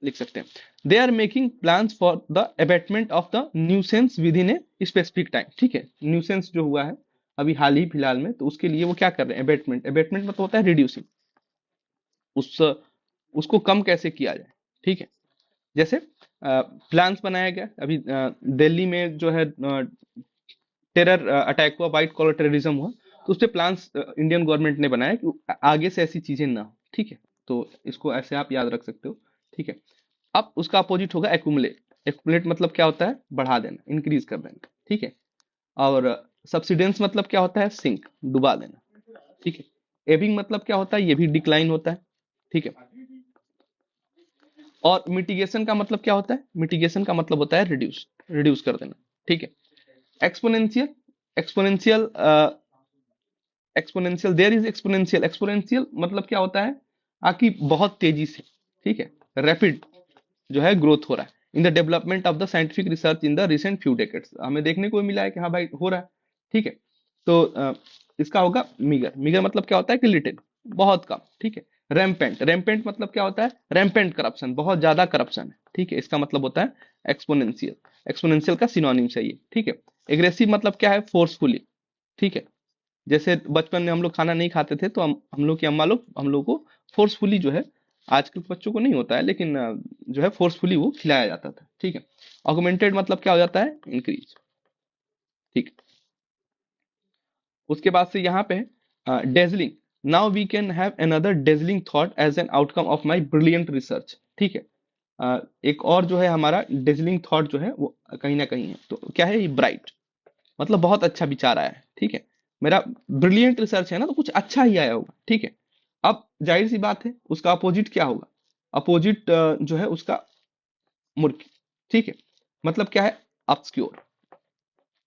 लिख सकते हैं। They are making plans for the abatement of the nuisance within a specific time. ठीक है, न्यूसेंस जो हुआ है अभी हाल ही फिलहाल में, तो उसके लिए वो क्या कर रहे हैं? अबेटमेंट, अबेटमेंट मतलब होता है रिड्यूसिंग। उस उसको कम कैसे किया जाए। ठीक है, जैसे प्लान्स बनाया गया अभी दिल्ली में जो है टेरर अटैक हुआ, व्हाइट कॉलर टेररिज्म हुआ, तो उस पे प्लान्स इंडियन गवर्नमेंट ने बनाया कि आगे से ऐसी चीजें ना हो। ठीक है, तो इसको ऐसे आप याद रख सकते हो। ठीक है, अब उसका अपोजिट होगा एक्यूमुलेट। एक्यूमुलेट मतलब क्या होता है? बढ़ा देना, इंक्रीज कर देना। ठीक है, और सब्सिडेंस मतलब क्या होता है? सिंक, डुबा देना। ठीक है, एबिंग मतलब क्या होता है? ये भी डिक्लाइन होता है। ठीक है, और मिटिगेशन का मतलब क्या होता है? मिटिगेशन का मतलब होता है रिड्यूस, रिड्यूस कर देना। ठीक है, exponential, exponential exponential, there is exponential. Exponential मतलब क्या होता है? आकि बहुत तेजी से, ठीक है, रैपिड जो है ग्रोथ हो रहा है in the development of the scientific research in the recent few decades. हमें देखने को मिला है कि हाँ भाई हो रहा है। ठीक है, तो इसका होगा मीगर। मीगर मतलब क्या होता है? कि लिटिल, बहुत कम। ठीक है, रैम्पेंट, रैम्पेंट मतलब क्या होता है? रैम्पेंट करप्शन, बहुत ज्यादा करप्शन है। ठीक है, इसका मतलब होता है एक्सपोनेंशियल। एक्सपोनेंशियल का सिनोनिम चाहिए। ठीक है, एग्रेसिव मतलब क्या है? फोर्सफुली। ठीक है, जैसे बचपन में हम लोग खाना नहीं खाते थे, तो हम लोग की अम्मा लोग हम लोग को फोर्सफुली जो है, आजकल के बच्चों को नहीं होता है, लेकिन जो है फोर्सफुली वो खिलाया जाता था, ठीक है। ऑगमेंटेड मतलब क्या हो जाता है, इंक्रीज, ठीक है। उसके बाद से यहाँ पे dazzling, now we can have another dazzling thought as an outcome of my brilliant research, ठीक है। एक और जो है हमारा डेजलिंग थॉट जो है वो कहीं ना कहीं है, तो क्या है ये, ब्राइट, मतलब बहुत अच्छा विचार आया है, ठीक है। मेरा ब्रिलियंट रिसर्च है ना, तो कुछ अच्छा ही आया होगा, ठीक है। अब जाहिर सी बात है, उसका अपोजिट क्या होगा, अपोजिट जो है उसका मूर्ख, ठीक है। मतलब क्या है, ऑब्सक्योर।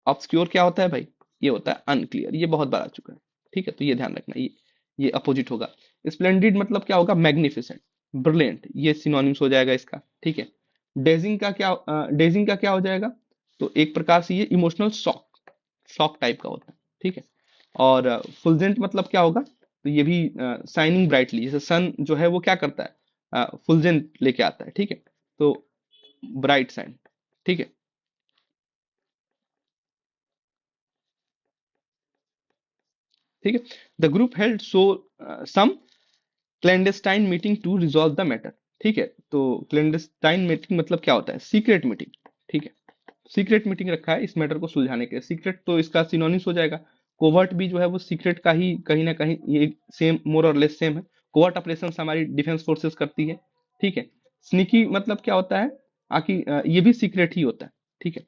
ऑब्सक्योर क्या होता है भाई, ये होता है अनक्लियर, ये बहुत बार आ चुका है, ठीक है। तो ये ध्यान रखना, ये अपोजिट होगा। स्प्लेंडिड मतलब क्या होगा, मैग्निफिसेंट, ब्रिलियंट, ये सिनोनिम्स हो जाएगा इसका, ठीक है। डेजिंग का क्या हो जाएगा, तो एक प्रकार से ये इमोशनल शॉक, शॉक टाइप का होता है, ठीक है। और फुलजेंट मतलब क्या होगा, तो ये भी शाइनिंग ब्राइटली, जैसे सन जो है वो क्या करता है, फुलजेंट लेके आता है, ठीक है। तो ब्राइट साइन, ठीक है, ठीक है। The group held so some clandestine meeting to resolve the matter, ठीक है। तो क्लैंडेस्टाइन मीटिंग मतलब क्या होता है, सीक्रेट मीटिंग, ठीक है। सीक्रेट मीटिंग रखा है इस मैटर को सुलझाने के लिए, सीक्रेट तो इसका सिनोनिम्स हो जाएगा। कोवर्ट भी जो है वो सीक्रेट का ही कहीं ना कहीं, ये सेम, मोर और लेस सेम है। कोवर्ट ऑपरेशन हमारी डिफेंस फोर्सेस करती है, ठीक है। स्निकी मतलब क्या होता है, आकि ये भी सीक्रेट ही होता है, ठीक है,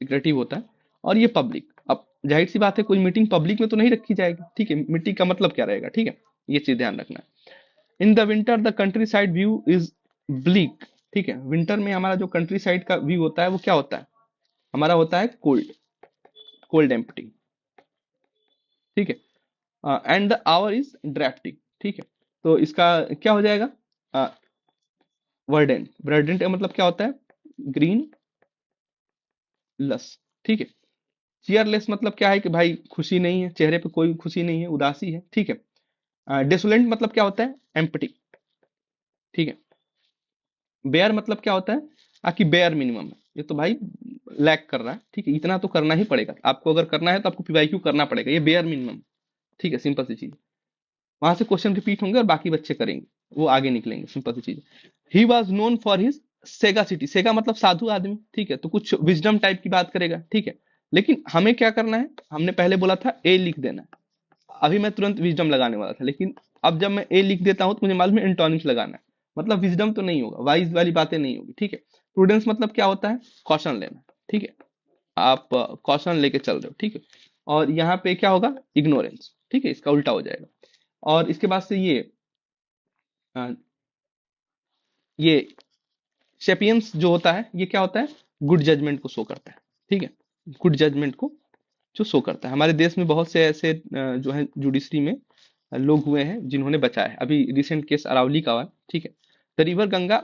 सिक्रेटिव होता है। और ये पब्लिक, अब जाहिर सी बात है कोई मीटिंग पब्लिक में तो नहीं रखी जाएगी, ठीक है। मीटिंग का मतलब क्या रहेगा, ठीक है, ये चीज ध्यान रखना है। In the winter the country side view is bleak, ठीक है। विंटर में हमारा जो कंट्री साइड का व्यू होता है वो क्या होता है, हमारा होता है कोल्ड, कोल्ड एम्प्टी, ठीक है। And the our is drafting, ठीक है। तो इसका क्या हो जाएगा, वर्डेंट, वर्डेंट मतलब क्या होता है, ग्रीन लस, ठीक है। चीयरलेस मतलब क्या है कि भाई खुशी नहीं है, चेहरे पे कोई खुशी नहीं है, उदासी है, ठीक है। डेसोलेंट मतलब क्या होता है, एम्प्टी, ठीक है। बेयर मतलब क्या होता है, आकि बेयर मिनिमम है, ये तो भाई लैक कर रहा है, ठीक है। इतना तो करना ही पड़ेगा आपको, अगर करना है तो आपको पीवाईक्यू करना पड़ेगा, ये बेयर मिनिमम, ठीक है, सिंपल सी चीज। वहां से क्वेश्चन रिपीट होंगे और बाकी बच्चे करेंगे, वो आगे निकलेंगे, सिंपल सी चीज। He was known for his Sega city, सेगा मतलब साधु आदमी, ठीक है। तो कुछ विजडम टाइप की बात करेगा, ठीक है। लेकिन हमें क्या करना है, हमने पहले बोला था ए लिख देना है, अभी मैं तुरंत विजडम लगाने वाला था, लेकिन अब जब मैं ए लिख देता हूं तो मुझे मालूम है एंटोनिम्स लगाना है, मतलब विजडम तो नहीं होगा, वाइज वाली बातें नहीं होगी, ठीक है। प्रूडेंस मतलब क्या होता है, कॉशन लेना, ठीक है। आप कॉशन लेके चल रहे हो, ठीक है। और यहाँ पे क्या होगा, इग्नोरेंस, ठीक है, इसका उल्टा हो जाएगा। और इसके बाद से अ, ये शेपियंस जो होता है, ये क्या होता है, गुड जजमेंट को शो करता है, ठीक है। गुड जजमेंट को जो शो करता है, हमारे देश में बहुत से ऐसे जो है जुडिशरी में लोग हुए हैं जिन्होंने बचाया है, अभी रिसेंट केस अरावली का हुआ है, ठीक है। The river Ganga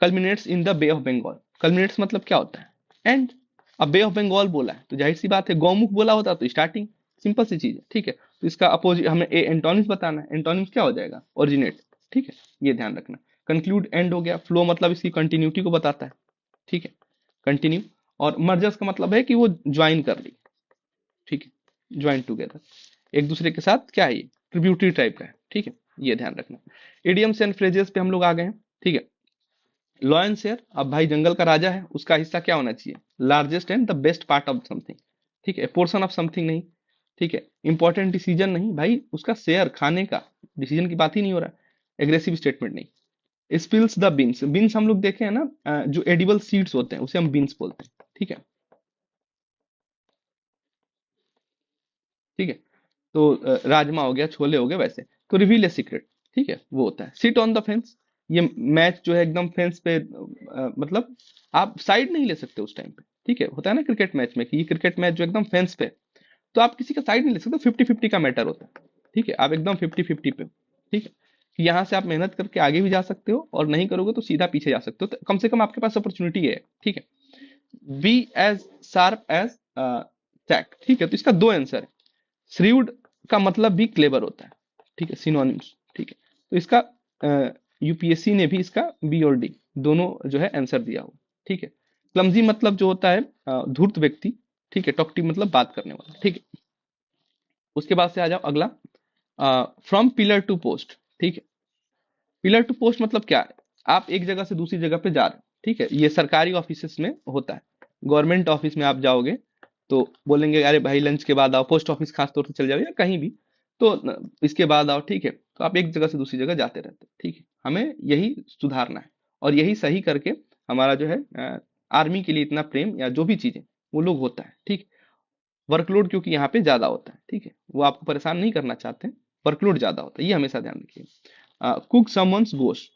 culminates in the Bay of Bengal, culminates मतलब क्या होता है, एंड। अब बे ऑफ बंगाल बोला है तो जाहिर सी बात है, गौमुख बोला होता तो स्टार्टिंग, सिंपल सी चीज है, ठीक है। तो इसका अपोजिट हमें ए एंटोनिम्स बताना है, एंटोनिम्स क्या हो जाएगा, ओरिजिनेट, ठीक है, ये ध्यान रखना। कंक्लूड एंड हो गया, फ्लो मतलब इसकी कंटिन्यूटी को बताता है, ठीक है, कंटिन्यू। और मर्जर्स का मतलब है कि वो ज्वाइन कर ली, ठीक है, ज्वाइन टुगेदर, एक दूसरे के साथ, क्या है ये, ट्रिब्यूटरी टाइप का है, ठीक है, ये ध्यान रखना। इडियम्स एंड फ्रेजेस पे हम लोग आ गए हैं, ठीक है। लॉयन शेयर, अब भाई जंगल का राजा है, उसका हिस्सा क्या होना चाहिए, largest and the best part of something, ठीक है। पोर्शन ऑफ समथिंग नहीं, ठीक है। इंपॉर्टेंट डिसीजन नहीं भाई, उसका शेयर खाने का, डिसीजन की बात ही नहीं हो रहा है। एग्रेसिव स्टेटमेंट नहीं। स्पिल्स द बीन्स, बीन्स हम लोग देखे हैं ना, जो एडिबल सीड्स होते हैं उसे हम बीन्स बोलते हैं, ठीक है, ठीक है। तो राजमा हो गया, छोले हो गए, वैसे तो रिवील ए सीक्रेट, ठीक है, वो होता है। सिट ऑन द फेंस, ये मैच जो है एकदम फेंस पे, मतलब आप साइड नहीं ले सकते उस टाइम पे, ठीक है। होता है ना क्रिकेट मैच में कि ये क्रिकेट मैच जो एकदम फेंस पे, तो आप किसी का साइड नहीं ले सकते, 50-50 का मैटर होता है, ठीक है। आप एकदम 50-50 पे हो, ठीक है, कि यहाँ से आप मेहनत करके आगे भी जा सकते हो, और नहीं करोगे तो सीधा पीछे जा सकते हो, तो कम से कम आपके पास अपॉर्चुनिटी है, ठीक है। बी एज शार्प एज टैक, ठीक है। तो इसका दो आंसर है। श्रीवुड का मतलब भी क्लेवर होता है, ठीक है, सिनोनिम्स, ठीक है। तो इसका यूपीएससी ने भी इसका बी और डी दोनों जो है आंसर दिया हुआ, ठीक है। क्लमजी मतलब जो होता है धूर्त व्यक्ति, ठीक है, टॉकटिव मतलब बात करने वाला, ठीक है। उसके बाद से आ जाओ अगला, फ्रॉम पिलर टू पोस्ट, ठीक है। पिलर टू पोस्ट मतलब क्या है, आप एक जगह से दूसरी जगह पे जा रहे हो, ठीक है। ये सरकारी ऑफिसेस में होता है। गवर्नमेंट ऑफिस में आप जाओगे तो बोलेंगे अरे भाई लंच के बाद आओ, पोस्ट ऑफिस खास तौर से चल जाओ या कहीं भी, तो इसके बाद आओ, ठीक है। तो आप एक जगह से दूसरी जगह जाते रहते हैं, ठीक है। हमें यही सुधारना है और यही सही करके हमारा जो है आर्मी के लिए इतना प्रेम या जो भी चीजें वो लोग होता है, ठीक। वर्कलोड क्योंकि यहाँ पे ज्यादा होता है, ठीक है। वो आपको परेशान नहीं करना चाहते, वर्कलोड ज्यादा होता है, ये हमेशा ध्यान रखिए। कुक समवंस गोश्त,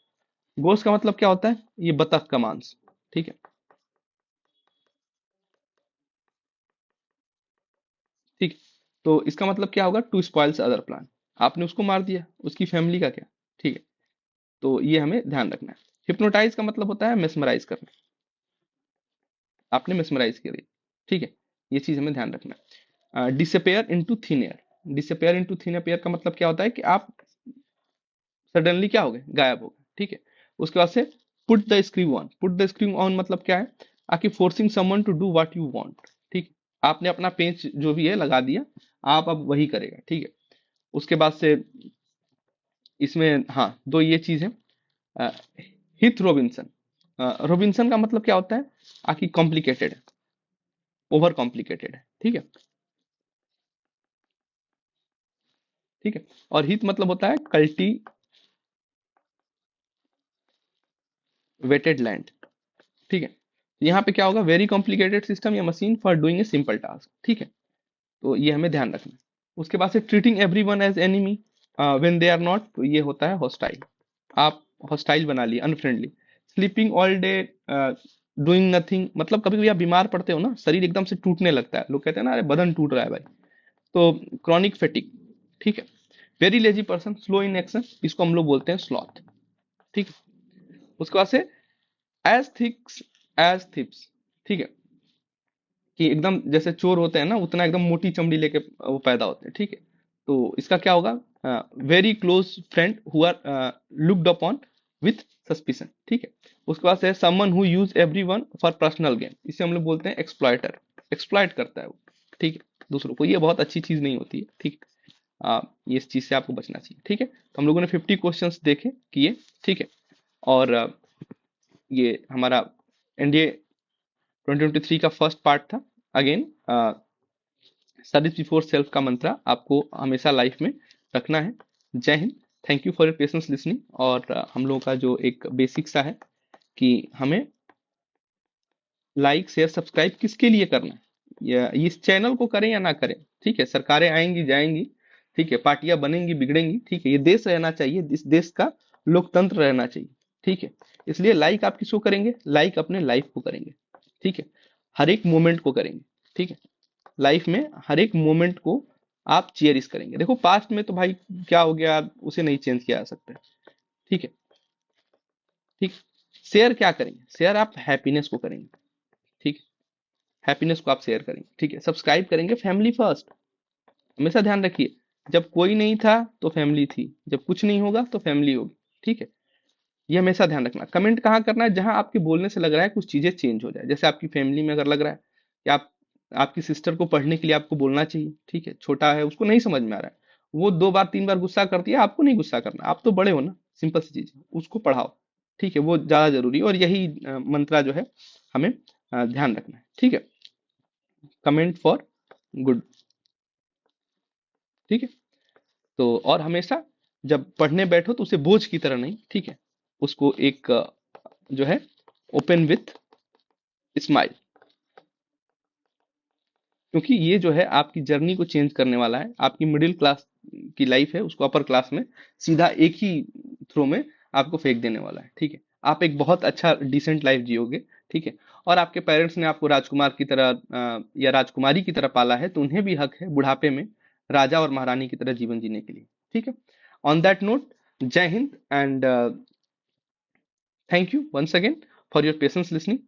गोश्त का मतलब क्या होता है, ये बतख का मांस, ठीक है। ठीक है? तो इसका मतलब क्या होगा, टू स्पॉइल्स अदर प्लान, आपने उसको मार दिया, उसकी फैमिली का क्या, ठीक है। तो ये हमें ध्यान रखना है। हिप्नोटाइज का मतलब होता है मेस्मराइज करना, आपने मेस्मराइज कर दिया, ठीक है। ये चीज हमें ध्यान रखना है। Disappear into thin air, disappear into thin air का मतलब क्या होता है कि आप सडनली क्या हो गए, गायब हो गए, ठीक है। उसके बाद से put the screw on, put the screw on मतलब क्या है, आकि forcing someone to do what you want, ठीक। आपने अपना पेंच जो भी है लगा दिया, आप अब वही करेगा, ठीक है। उसके बाद से इसमें हाँ दो ये चीज है, हिथ रोबिन्सन, रोबिन्सन का मतलब क्या होता है, आकि कॉम्प्लिकेटेड है, ओवर कॉम्प्लिकेटेड है, ठीक है। ठीक है, और हिथ मतलब होता है कल्टीवेटेड लैंड, ठीक है। यहाँ पे क्या होगा, वेरी कॉम्प्लिकेटेड सिस्टम या machine for doing a simple task, ठीक है। तो ये हमें ध्यान रखना है। उसके बाद से treating everyone as enemy when they are not, तो ये होता है हॉस्टाइल, आप हॉस्टाइल बना लिए, unfriendly. Sleeping all day, doing nothing, मतलब कभी कभी आप बीमार पड़ते हो ना, शरीर एकदम से टूटने लगता है, लोग कहते हैं ना अरे बदन टूट रहा है भाई, तो क्रॉनिक फेटिक, ठीक है। Very lazy person, slow in action, इसको हम लोग बोलते हैं स्लॉथ, ठीक है। उसके बाद से एज थिक्स एज थिप्स, ठीक है, कि एकदम जैसे चोर होते हैं ना उतना एकदम मोटी चमड़ी लेके वो पैदा होते हैं, ठीक है। तो इसका क्या होगा, very close friend who are looked upon with suspicion, ठीक है। उसके बाद से someone who use everyone for personal gain, इसे हम लोग बोलते हैं एक्सप्लॉयटर, एक्सप्लॉयट करता है वो, ठीक है, दूसरों को, ये बहुत अच्छी चीज नहीं होती है, ठीक। ये इस चीज से आपको बचना चाहिए, ठीक है। तो हम लोगों ने 50 क्वेश्चंस देखे किए, ठीक है। और ये हमारा एनडीए 2023 का फर्स्ट पार्ट था। अगेन सर्विस बिफोर सेल्फ का मंत्र आपको हमेशा लाइफ में रखना है। जय Hind, thank you for your patience listening. और हम लोगों का जो एक बेसिक सा है कि हमें लाइक शेयर सब्सक्राइब किसके लिए करना है, या इस चैनल को करें या ना करें, ठीक है। सरकारें आएंगी जाएंगी, ठीक है, पार्टियां बनेंगी बिगड़ेंगी, ठीक है। ये देश रहना चाहिए, इस देश का लोकतंत्र रहना चाहिए, ठीक है। इसलिए लाइक आप किसको करेंगे, लाइक अपने लाइफ को करेंगे, ठीक है। हर एक मोमेंट को करेंगे, ठीक है। लाइफ में हर एक मोमेंट को आप चेरिश करेंगे। देखो पास्ट में तो भाई क्या हो गया, उसे नहीं चेंज किया जा सकता है, ठीक है। ठीक, शेयर क्या करेंगे, शेयर आप हैप्पीनेस को करेंगे, ठीक है। हैप्पीनेस को आप शेयर करेंगे, ठीक है। सब्सक्राइब करेंगे, फैमिली फर्स्ट, हमेशा ध्यान रखिए। जब कोई नहीं था तो फैमिली थी, जब कुछ नहीं होगा तो फैमिली होगी, ठीक है। ये हमेशा ध्यान रखना। कमेंट कहाँ करना है, जहां आपके बोलने से लग रहा है कुछ चीजें चेंज हो जाए, जैसे आपकी फैमिली में अगर लग रहा है कि आप आपकी सिस्टर को पढ़ने के लिए आपको बोलना चाहिए, ठीक है। छोटा है, उसको नहीं समझ में आ रहा है, वो 2 बार 3 बार गुस्सा करती है, आपको नहीं गुस्सा करना, आप तो बड़े हो ना, सिंपल सी चीज है, उसको पढ़ाओ, ठीक है। वो ज्यादा जरूरी है और यही मंत्रा जो है हमें ध्यान रखना है, ठीक है। कमेंट फॉर गुड, ठीक है। तो और हमेशा जब पढ़ने बैठो तो उसे बोझ की तरह नहीं, ठीक है, उसको एक जो है ओपन विथ स्माइल, क्योंकि ये जो है आपकी जर्नी को चेंज करने वाला है। आपकी मिडिल क्लास की लाइफ है उसको अपर क्लास में सीधा एक ही थ्रो में आपको फेंक देने वाला है, ठीक है। आप एक बहुत अच्छा डिसेंट लाइफ जियोगे, ठीक है। और आपके पेरेंट्स ने आपको राजकुमार की तरह या राजकुमारी की तरह पाला है, तो उन्हें भी हक है बुढ़ापे में राजा और महारानी की तरह जीवन जीने के लिए, ठीक है। On that note, Jai Hind and thank you once again for your patience listening.